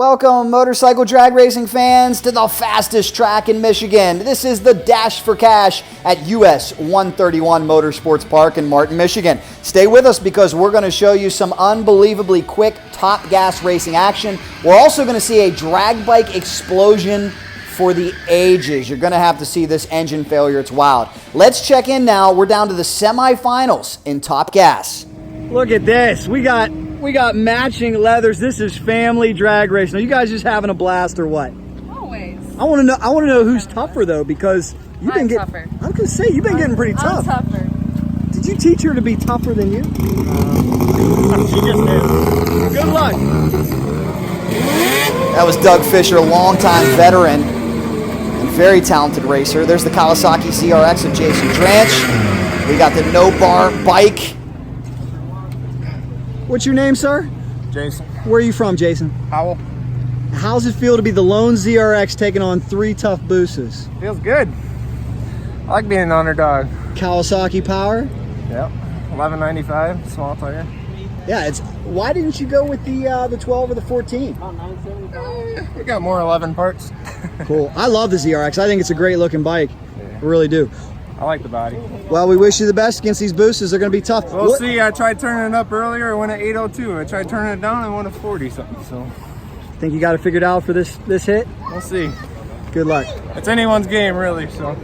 Welcome, motorcycle drag racing fans, to the fastest track in Michigan. This is the Dash for Cash at US 131 Motorsports Park in Martin, Michigan. Stay with us because we're going to show you some unbelievably quick top gas racing action. We're also going to see a drag bike explosion for the ages. You're going to have to see this engine failure. It's wild. Let's check in now. We're down to the semifinals in top gas. Look at this. We got matching leathers. This is family drag racing. Are you guys just having a blast or what? Always. I want to know who's tougher though, because you've been getting tougher. I'm gonna say you've been getting pretty tough. I'm tougher. Did you teach her to be tougher than you? She just did. Good luck. That was Doug Fisher, a longtime veteran and very talented racer. There's the Kawasaki ZRX of Jason Dranch. We got the no bar bike. What's your name, sir? Jason. Where are you from, Jason? Howell. How's it feel to be the lone ZRX taking on three tough Busas? Feels good. I like being an underdog. Kawasaki power? Yep. 1195, small tire. Yeah, it's. Why didn't you go with the 12 or the 14? We got more 11 parts. Cool. I love the ZRX. I think it's a great looking bike. Yeah. I really do. I like the body. Well, we wish you the best against these boosters. They're going to be tough. We'll see. I tried turning it up earlier. I went at 802. I tried turning it down. I went at 40 something. So Think you got it figured out for this hit? we'll see. Good luck. It's anyone's game, really. So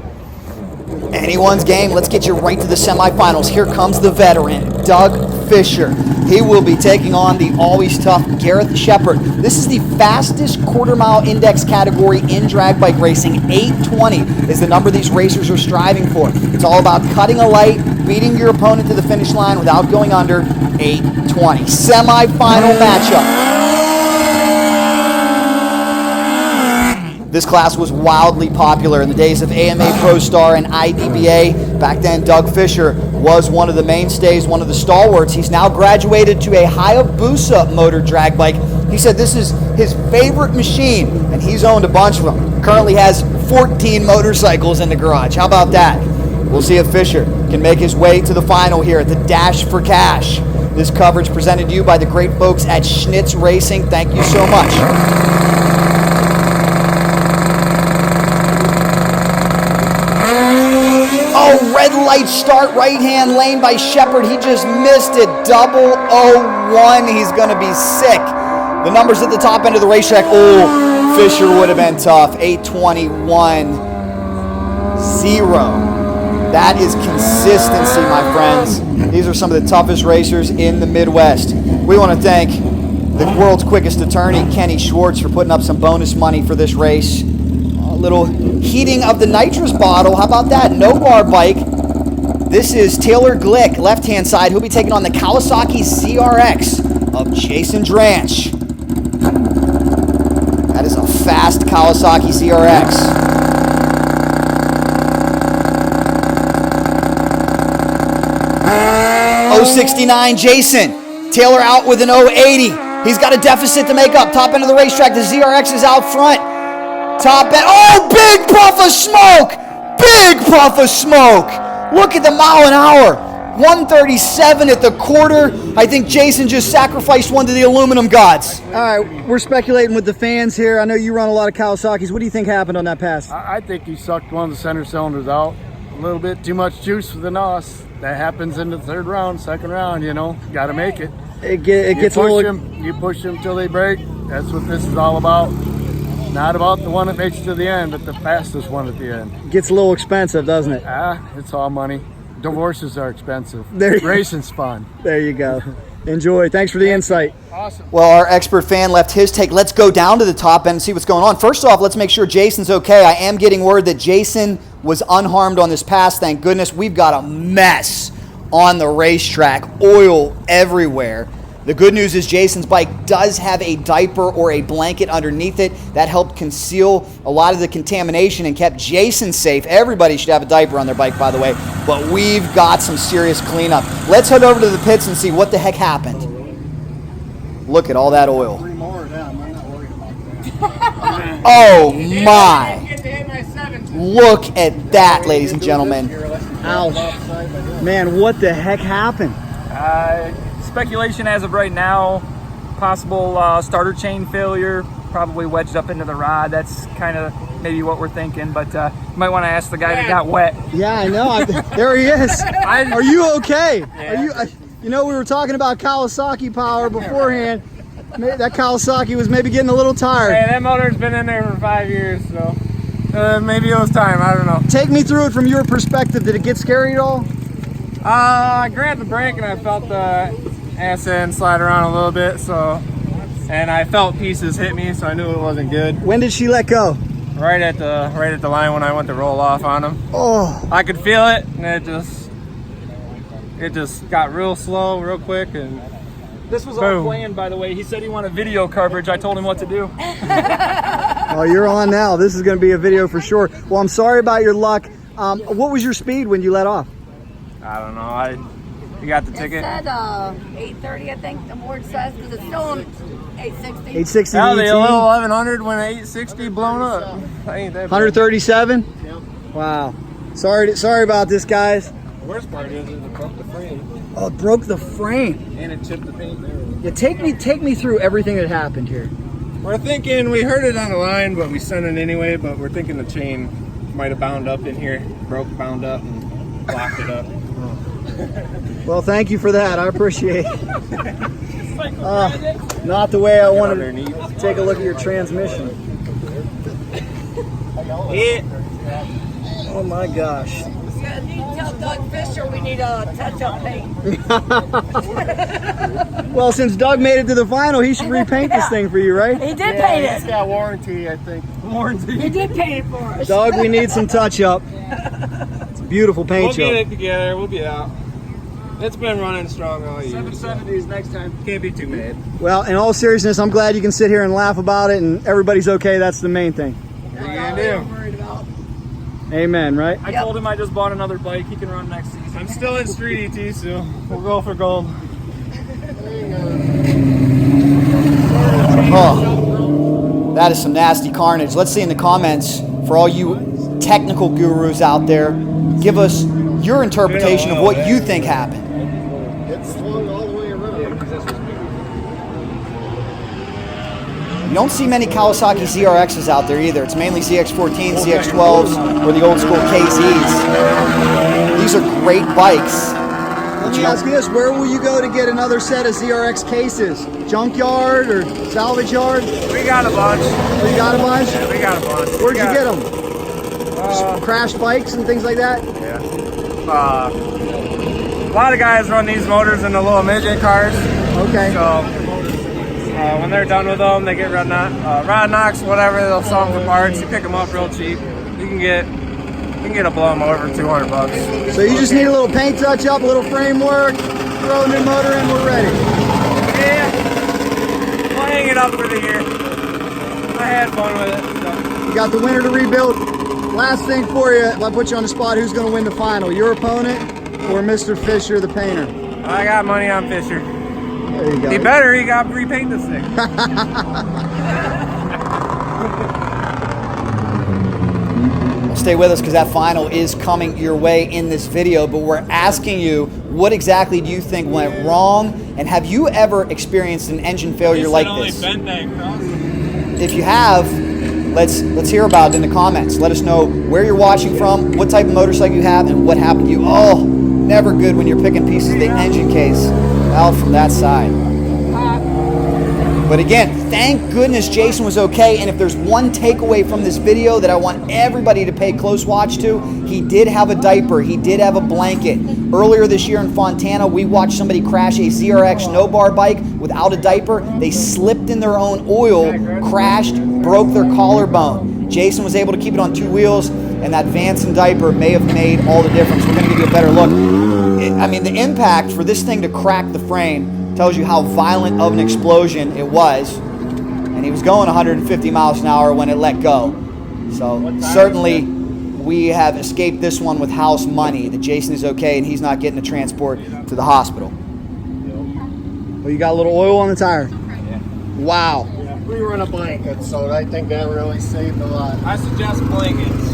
Anyone's game. Let's get you right to the semifinals. Here comes the veteran, Doug Fisher. He will be taking on the always tough Garrett Sheppard. This is the fastest quarter-mile index category in drag bike racing. 820 is the number these racers are striving for. It's all about cutting a light, beating your opponent to the finish line without going under. 820. Semi-final matchup. This class was wildly popular in the days of AMA Pro Star and IDBA. Back then, Doug Fisher was one of the mainstays, one of the stalwarts. He's now graduated to a Hayabusa motor drag bike. He said this is his favorite machine, and he's owned a bunch of them. Currently has 14 motorcycles in the garage. How about that? We'll see if Fisher can make his way to the final here at the Dash for Cash. This coverage presented to you by the great folks at Schnitz Racing. Thank you so much. Oh, red light start, right-hand lane by Sheppard. He just missed it. 001. He's going to be sick. The numbers at the top end of the racetrack. Oh, Fisher would have been tough. 821. 0. That is consistency, my friends. These are some of the toughest racers in the Midwest. We want to thank the world's quickest attorney, Kenny Schwartz, for putting up some bonus money for this race. A little heating of the nitrous bottle. How about that? No bar bike. This is Taylor Glick, left-hand side. He'll be taking on the Kawasaki ZRX of Jason Dranch. That is a fast Kawasaki ZRX. .069 Jason. Taylor out with an .080. He's got a deficit to make up. Top end of the racetrack. The ZRX is out front. Top end. Oh, big puff of smoke! Big puff of smoke! Look at the mile an hour. 137 at the quarter. I think Jason just sacrificed one to the aluminum gods. All right, we're speculating with the fans here. I know you run a lot of Kawasaki's. What do you think happened on that pass? I think he sucked one of the center cylinders out. A little bit too much juice for the NOS. That happens in the third round, second round. You know, got to make it. It gets a little. You push them till they break. That's what this is all about. Not about the one that makes it to the end, but the fastest one at the end. Gets a little expensive, doesn't it? It's all money. Divorces are expensive. Racing's fun. There you go. Enjoy. Thanks for the insight. Awesome. Well, our expert fan left his take. Let's go down to the top end and see what's going on. First off, let's make sure Jason's okay. I am getting word that Jason was unharmed on this pass. Thank goodness. We've got a mess on the racetrack. Oil everywhere. The good news is Jason's bike does have a diaper or a blanket underneath it. That helped conceal a lot of the contamination and kept Jason safe. Everybody should have a diaper on their bike, by the way. But we've got some serious cleanup. Let's head over to the pits and see what the heck happened. Look at all that oil. Oh my. Look at that, ladies and gentlemen. Ouch. Man, what the heck happened? Speculation as of right now, possible starter chain failure, probably wedged up into the rod. That's kind of maybe what we're thinking, but you might want to ask the guy that got wet. Yeah, I know. There he is. Are you okay? Yeah. Are you? You know, we were talking about Kawasaki power beforehand. That Kawasaki was maybe getting a little tired. Hey, that motor's been in there for 5 years, so maybe it was time. I don't know. Take me through it from your perspective. Did it get scary at all? I grabbed the brake and I felt the ass end slide around a little bit, and I felt pieces hit me, so I knew it wasn't good. When did she let go? Right at the line when I went to roll off on him. Oh, I could feel it, and it just got real slow, real quick, and This was Boom. all planned, by the way. He said he wanted video coverage. I told him what to do. oh, you're on now. This is going to be a video for sure. Well, I'm sorry about your luck. What was your speed when you let off? I don't know. You got the ticket. It said 830, I think the board says, because it's still on 860. 860 Now the ET? little 1100 when 860 blown up. That ain't that bad. 137? Wow. Sorry about this, guys. The worst part is it broke the frame Oh, it broke the frame. and it chipped the paint there. Yeah, take me through everything that happened here. We're thinking we heard it on the line, but we sent it anyway. But we're thinking the chain might have bound up in here, bound up, and blocked it up. Well, thank you for that. I appreciate it. Not the way I wanted to Underneath. take a look at your transmission. Oh my gosh. Yeah, you need to tell Doug Fisher we need a touch-up paint. Well, since Doug made it to the final, he should repaint this thing for you, right? He did paint It's it. got warranty, I think. He did paint it for us. Doug, we need some touch-up. It's a beautiful paint We'll get job. it together. We'll be out. It's been running strong all year. 770s next time. Can't be too mad. Well, in all seriousness, I'm glad you can sit here and laugh about it and everybody's okay. That's the main thing. What are you gonna do? Worried about. Amen, right? I told him I just bought another bike. He can run next season. I'm still in street ET, so we'll go for gold. Oh, that is some nasty carnage. Let's see in the comments, for all you technical gurus out there, give us your interpretation of what you think happened. It swung all the way around. You don't see many Kawasaki ZRXs out there either. It's mainly ZX14s, ZX12s, or the old school KZs. These are great bikes. Let me ask you this, where will you go to get another set of ZRX cases? Junkyard or salvage yard? We got a bunch. Oh, you got a bunch? We got a bunch. Where'd you get them? Crash bikes and things like that? Yeah. A lot of guys run these motors in the little midget cars. Okay. So when they're done with them, they get rod knocks, whatever. They'll sell them for parts. You pick them up real cheap. You can get a blow motor for $200. So you just need a little paint touch up, a little framework, throw a new motor in, we're ready. Yeah. We'll hang it up for the year. I had fun with it. So. You got the winner to rebuild. Last thing for you, if I put you on the spot, who's going to win the final? Your opponent or Mr. Fisher, the painter? I got money on Fisher. There you go. He got to repaint this thing. Stay with us because that final is coming your way in this video, but we're asking you, what exactly do you think went wrong, and have you ever experienced an engine failure like this? If you have, let's hear about it in the comments. Let us know where you're watching from, what type of motorcycle you have, and what happened to you. Oh, never good when you're picking pieces of the engine case out from that side. But again, thank goodness Jason was okay, and if there's one takeaway from this video that I want everybody to pay close watch to, he did have a diaper, he did have a blanket. Earlier this year in Fontana, we watched somebody crash a ZRX no-bar bike without a diaper. They slipped in their own oil, crashed, broke their collarbone. Jason was able to keep it on two wheels, and that Vanson diaper may have made all the difference. We're going to give you a better look. I mean, the impact for this thing to crack the frame tells you how violent of an explosion it was, and he was going 150 miles an hour when it let go. So certainly we have escaped this one with house money, that Jason is okay and he's not getting the transport to the hospital. Well, you got a little oil on the tire. Yeah. Wow. Yeah, we run a blanket, so I think that really saved a lot. I suggest blankets.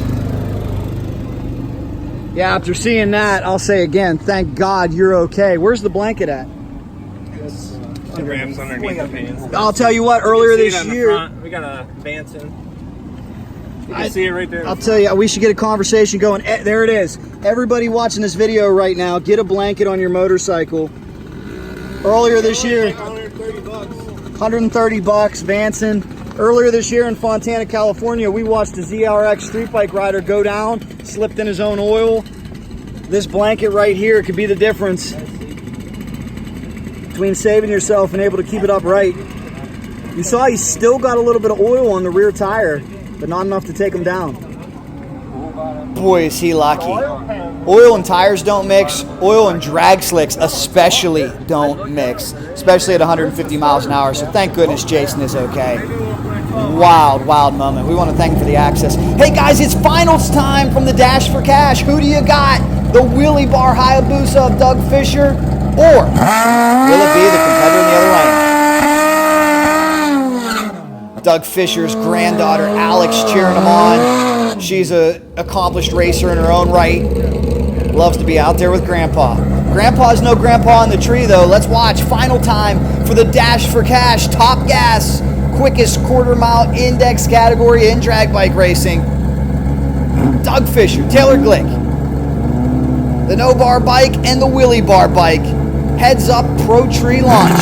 Yeah, after seeing that, I'll say again, thank God you're okay. Where's the blanket at? grams underneath the pants. I'll tell you what, earlier See it this on the year, front. We got a Vanson. You can see it right there. I'll tell you, we should get a conversation going. There it is. Everybody watching this video right now, get a blanket on your motorcycle. Earlier this year, Like 130 bucks. 130 bucks, Vanson. Earlier this year in Fontana, California, we watched a ZRX street bike rider go down, slipped in his own oil. This blanket right here could be the difference between saving yourself and able to keep it upright. You saw he still got a little bit of oil on the rear tire, but not enough to take him down. Boy, is he lucky. Oil and tires don't mix. Oil and drag slicks especially don't mix, especially at 150 miles an hour. So thank goodness Jason is okay. Wild, wild moment. We want to thank him for the access. Hey guys, it's finals time from the Dash for Cash. Who do you got? The Wheelie Bar Hayabusa of Doug Fisher, or will it be the competitor in the other lane? Doug Fisher's granddaughter Alex cheering him on. She's an accomplished racer in her own right. Loves to be out there with Grandpa. Grandpa's no grandpa in the tree though. Let's watch final time for the Dash for Cash Top Gas quickest quarter mile index category in drag bike racing. Doug Fisher, Taylor Glick, the no bar bike and the wheelie bar bike. Heads up Pro Tree launch.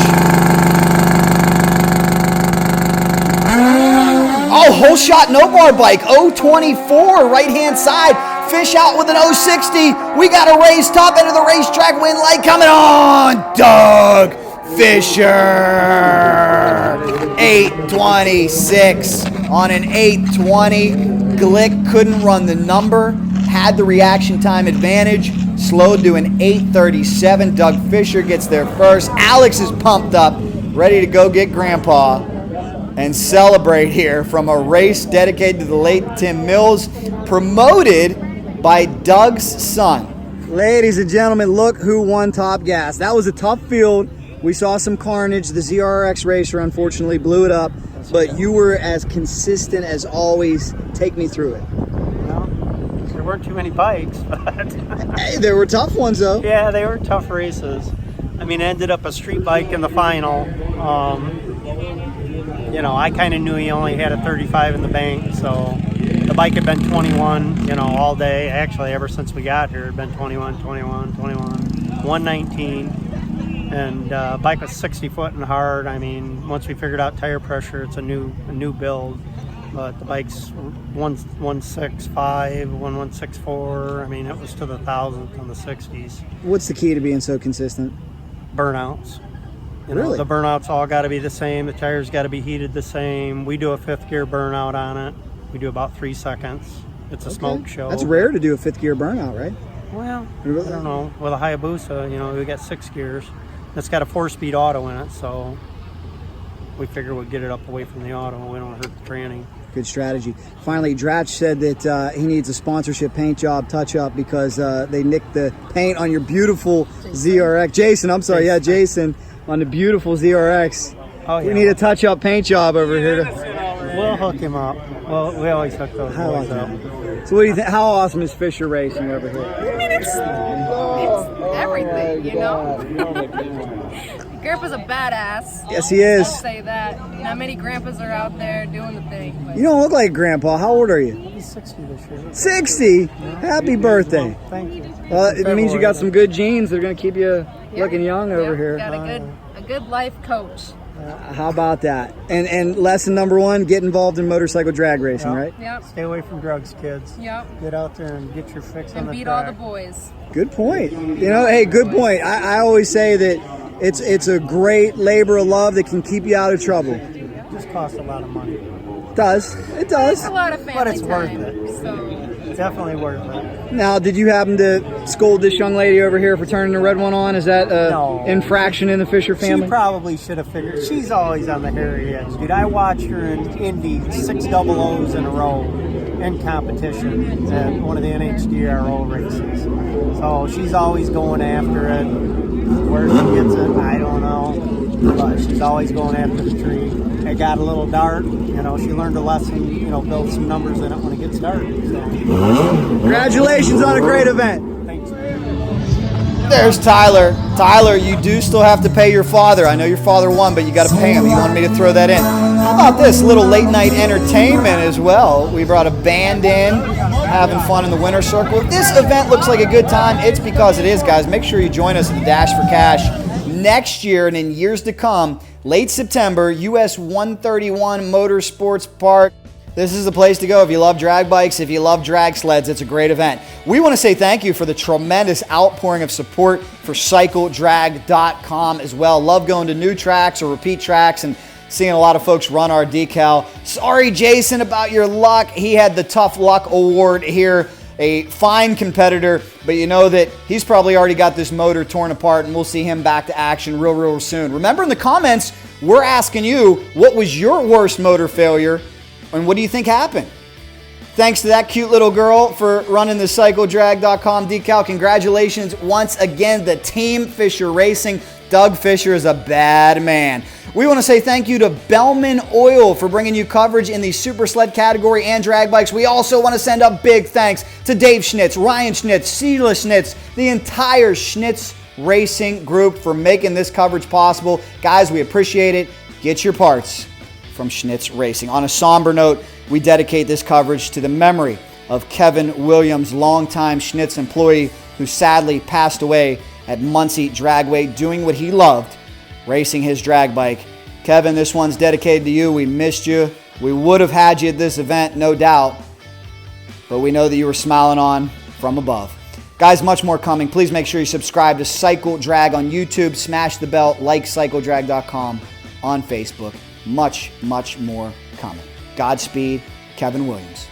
Oh, whole shot no bar bike, 024 right hand side. Fish out with an 060. We got a race, top end of the racetrack, win light coming on. Doug Fisher. 826 on an 820. Glick couldn't run the number, had the reaction time advantage, slowed to an 837. Doug Fisher gets there first. Alex is pumped up, ready to go get Grandpa and celebrate here from a race dedicated to the late Tim Mills, promoted by Doug's son. Ladies and gentlemen, look who won Top Gas. That was a tough field. We saw some carnage. The ZRX racer unfortunately blew it up, but you were as consistent as always. Take me through it. Well, there weren't too many bikes, but Hey, there were tough ones though. yeah, they were tough races. I mean, ended up a street bike in the final. You know, I kind of knew he only had a 35 in the bank, so the bike had been 21, you know, all day. Actually, ever since we got here, it had been 21, 21, 21, 119. And bike was 60 foot and hard. I mean, once we figured out tire pressure, it's a new build. But the bike's 165, 1164. I mean, it was to the thousandth on the 60s. What's the key to being so consistent? Burnouts. You know, Really? the burnouts all got to be the same. The tires got to be heated the same. We do a fifth gear burnout on it. We do about 3 seconds. It's a smoke show. That's rare to do a fifth gear burnout, right? Well, I don't know. With a Hayabusa, you know, we got 6 gears. It's got a 4-speed auto in it, so we figure we'll get it up away from the auto. We don't hurt the tranny. Good strategy. Finally, Dranch said that he needs a sponsorship paint job touch-up because they nicked the paint on your beautiful ZRX. Jason, I'm sorry. Yeah, Jason, on the beautiful ZRX. Oh, yeah. We need a touch-up paint job over here. We'll hook him up. Well, we always hook those boys up. So what do you think? How awesome is Fisher racing over here? I mean, it's everything, you know? Grandpa's a badass. Yes, he is. I'll say that. Not many grandpas are out there doing the thing. But You don't look like Grandpa. How old are you? He's 60 this year. 60? Happy birthday. Thank you. Well, it means you got some good genes. They're going to keep you looking young over here. Got a good life coach. How about that? And lesson number 1, get involved in motorcycle drag racing, right? Yep. Stay away from drugs, kids. Yep. Get out there and get your fix on And the beat track. all the boys. Good point. You know, hey, good point. I always say that it's a great labor of love that can keep you out of trouble. It just costs a lot of money. It does. It It's does. a lot of family But it's worth time. it. So Definitely worth it. Now, did you happen to scold this young lady over here for turning the red one on? Is that No. infraction in the Fisher She family? probably should have figured. She's always on the hairy edge, dude. I watch her in Indy 6 double O's in a row in competition at one of the NHDRO races. So she's always going after it. Where she gets it, I don't know. But she's always going after the tree. It got a little dark. You know, she learned a lesson, you know, build some numbers in it when it gets dark. So, Congratulations on a great event. thanks. There's Tyler. Tyler, you do still have to pay your father. I know your father won, but you got to pay him. He wanted me to throw that in. How about this little late night entertainment as well? We brought a band in, having fun in the winter circle. If this event looks like a good time, it's because it is, guys. Make sure you join us at the Dash for Cash next year and in years to come. Late September, US 131 Motorsports Park. This is the place to go if you love drag bikes, if you love drag sleds. It's a great event. We want to say thank you for the tremendous outpouring of support for CycleDrag.com as well. Love going to new tracks or repeat tracks and seeing a lot of folks run our decal. Sorry, Jason, about your luck. He had the Tough Luck Award here. A fine competitor, but you know that he's probably already got this motor torn apart, and we'll see him back to action real soon. Remember, in the comments, we're asking you, what was your worst motor failure, and what do you think happened? Thanks to that cute little girl for running the CycleDrag.com decal. Congratulations once again to Team Fisher Racing. Doug Fisher is a bad man. We want to say thank you to Bellman Oil for bringing you coverage in the Super Sled category and drag bikes. We also want to send a big thanks to Dave Schnitz, Ryan Schnitz, Sheila Schnitz, the entire Schnitz Racing group for making this coverage possible. Guys, we appreciate it. Get your parts from Schnitz Racing. On a somber note, we dedicate this coverage to the memory of Kevin Williams, longtime Schnitz employee who sadly passed away at Muncie Dragway doing what he loved, racing his drag bike. Kevin, this one's dedicated to you. We missed you. We would have had you at this event, no doubt, but we know that you were smiling on from above. Guys, much more coming. Please make sure you subscribe to Cycle Drag on YouTube. Smash the bell, like CycleDrag.com on Facebook. Much more coming. Godspeed, Kevin Williams.